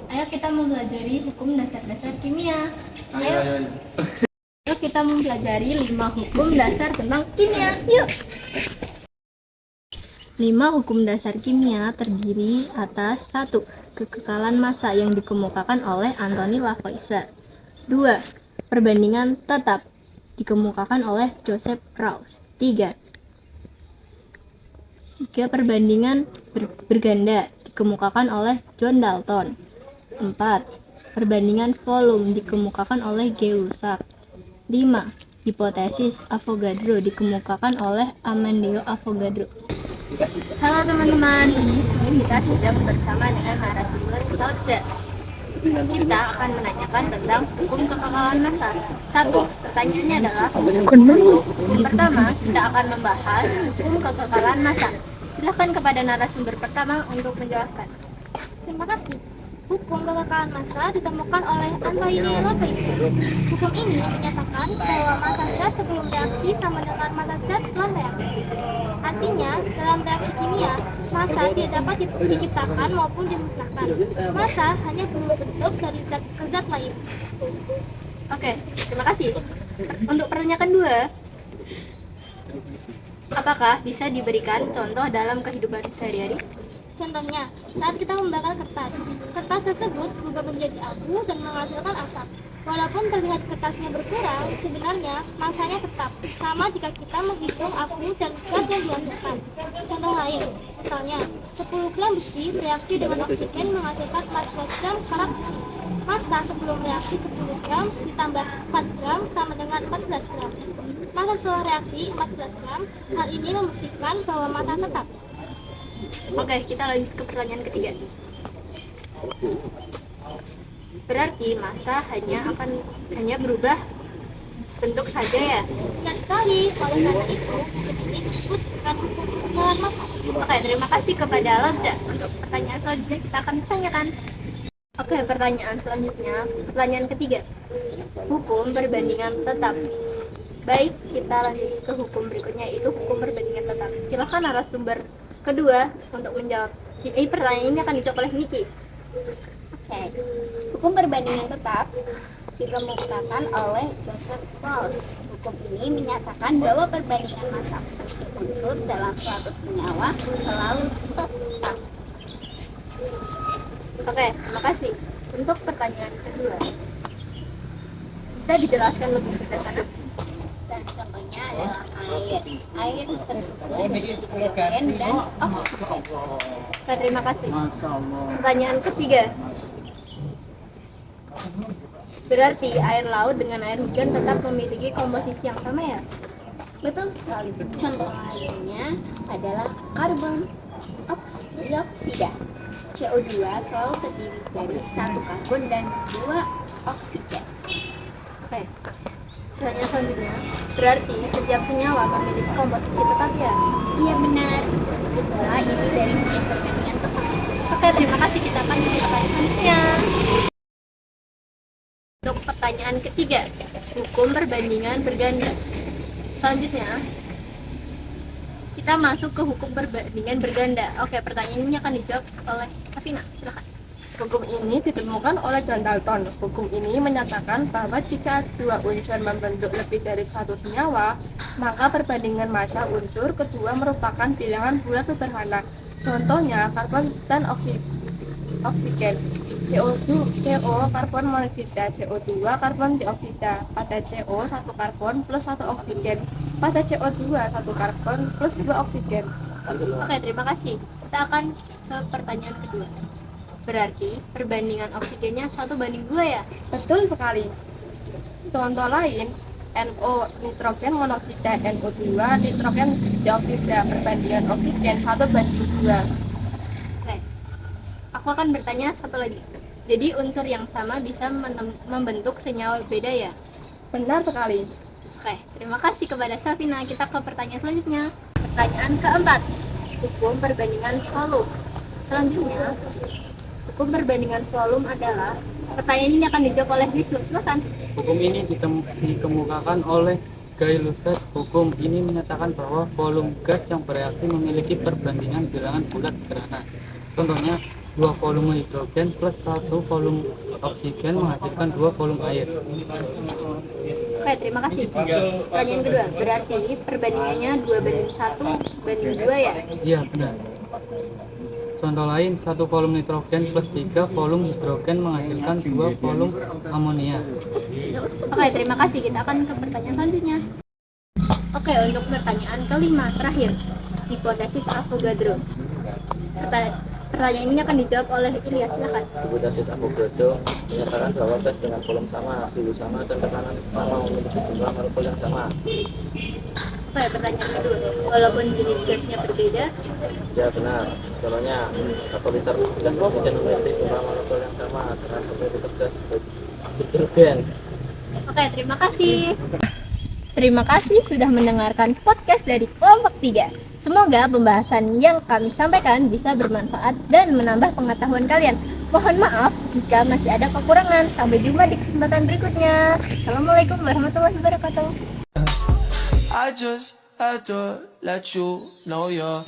Ayo kita mempelajari hukum dasar-dasar kimia. Ayo. Ayo kita mempelajari 5 hukum dasar tentang kimia. Yuk. 5 hukum dasar kimia terdiri atas 1. Kekekalan massa yang dikemukakan oleh Anthony Lavoisier. 2. Perbandingan tetap dikemukakan oleh Joseph Krauss. 3. Perbandingan berganda dikemukakan oleh John Dalton. 4. Perbandingan volume dikemukakan oleh Gay-Lussac. 5. Hipotesis Avogadro dikemukakan oleh Amadeo Avogadro. Halo teman-teman, di sini kita sedang bersama dengan narasumber Lauza. Kita akan menanyakan tentang hukum kekekalan massa. 1. Pertanyaannya adalah, untuk hukum pertama kita akan membahas hukum kekekalan massa. Silakan kepada narasumber pertama untuk menjelaskan. Terima kasih. Hukum kekekalan massa ditemukan oleh Anthony Lavoisier. Hukum ini menyatakan bahwa massa zat sebelum reaksi sama dengan massa zat setelah reaksi. Artinya, dalam reaksi kimia, massa tidak dapat diciptakan maupun dimusnahkan. Massa hanya berbentuk dari zat ke zat lain. Oke, terima kasih. Untuk pertanyaan kedua, apakah bisa diberikan contoh dalam kehidupan sehari-hari? Contohnya, saat kita membakar kertas, kertas tersebut berubah menjadi abu dan menghasilkan asap. Walaupun terlihat kertasnya berkurang, sebenarnya masanya tetap sama jika kita menghitung abu dan gas yang dihasilkan. Contoh lain, misalnya 10 gram besi bereaksi dengan oksigen menghasilkan 14 gram karat besi. Massa sebelum reaksi 10 gram ditambah 4 gram sama dengan 14 gram. Massa setelah reaksi 14 gram, hal ini membuktikan bahwa massa tetap. Oke, kita lanjut ke pertanyaan ketiga. Berarti massa hanya berubah bentuk saja ya? Benar sekali, oleh karena itu, ini disebut bukan hukum kekekalan massa. Oke, terima kasih kepada Lauza. Untuk pertanyaan selanjutnya kita akan tanyakan. Oke, pertanyaan selanjutnya, pertanyaan ketiga. Hukum perbandingan tetap. Baik, kita lanjut ke hukum berikutnya, yaitu hukum perbandingan tetap. Silakan narasumber kedua untuk menjawab. Pertanyaan ini akan dijawab oleh Niki. Oke. Hukum perbandingan tetap dikemukakan oleh Joseph Krauss. Hukum ini menyatakan bahwa perbandingan massa unsur dalam suatu senyawa selalu tetap. Oke, terima kasih. Untuk pertanyaan kedua, bisa dijelaskan lebih sederhana? Dan contohnya adalah air. Air tersusun dari hidrogen dan oksigen. Oke, terima kasih. Pertanyaan ketiga, berarti air laut dengan air hujan tetap memiliki komposisi yang sama ya? Betul sekali. Contoh lainnya adalah karbon dioksida. CO2 selalu terdiri dari 1 karbon dan 2 oksigen. Oke. Pertanyaan selanjutnya, berarti setiap senyawa memiliki komposisi tetap ya? Iya benar. Itulah ini dari hukum perbandingan tetap. Oke, terima kasih. Kita akan lanjut ke pertanyaan selanjutnya. Untuk pertanyaan ketiga, hukum perbandingan berganda. Selanjutnya, kita masuk ke hukum perbandingan berganda. Oke, pertanyaan ini akan dijawab oleh Safina. Silakan. Hukum ini ditemukan oleh John Dalton. Hukum ini menyatakan bahwa jika dua unsur membentuk lebih dari satu senyawa, maka perbandingan massa unsur kedua merupakan bilangan bulat sederhana. Contohnya karbon dan oksigen. CO karbon monoksida, CO2 karbon dioksida. Pada CO 1 karbon plus 1 oksigen. Pada CO2 1 karbon plus 2 oksigen. Oke, terima kasih. Kita akan ke pertanyaan kedua. Berarti perbandingan oksigennya 1:2 ya? Betul sekali. Contoh lain, NO nitrogen monoksida, NO2 nitrogen dioksida, perbandingan oksigen 1:2. Oke. Aku akan bertanya satu lagi. Jadi unsur yang sama bisa membentuk senyawa beda ya? Benar sekali. Oke, terima kasih kepada Safina. Kita ke pertanyaan selanjutnya. Pertanyaan keempat, hukum perbandingan volume. Selanjutnya, hukum perbandingan volume adalah, pertanyaan ini akan dijawab oleh Wisnu. Silakan. Hukum ini dikemukakan oleh Gay-Lussac. Hukum ini menyatakan bahwa volume gas yang bereaksi memiliki perbandingan bilangan bulat sederhana. Contohnya, 2 volume hidrogen plus 1 volume oksigen menghasilkan 2 volume air. Oke, terima kasih. Pertanyaan kedua, berarti perbandingannya 2:1:2 ya? Iya, benar. Contoh lain, 1 volume nitrogen plus 3 volume hidrogen menghasilkan 2 volume amonia. Oke, terima kasih. Kita akan ke pertanyaan selanjutnya. Oke, untuk pertanyaan kelima, terakhir. Hipotesis Avogadro. Pertanyaan ini akan dijawab oleh Ilyas, silakan. Hipotesis Avogadro menyatakan bahwa gas dengan volume sama, suhu sama, dan tekanan sama memiliki jumlah molekul yang sama. Oke, pertanyaan kedua. Walaupun jenis gasnya berbeda, Ya benar. Contohnya, 1 liter gas oksigen memiliki jumlah molekul yang sama dengan 1 liter gas hidrogen. oke, terima kasih. Terima kasih sudah mendengarkan podcast dari kelompok 3. Semoga pembahasan yang kami sampaikan bisa bermanfaat dan menambah pengetahuan kalian. Mohon maaf jika masih ada kekurangan. Sampai jumpa di kesempatan berikutnya. Assalamualaikum warahmatullahi wabarakatuh. I just had to let you know you're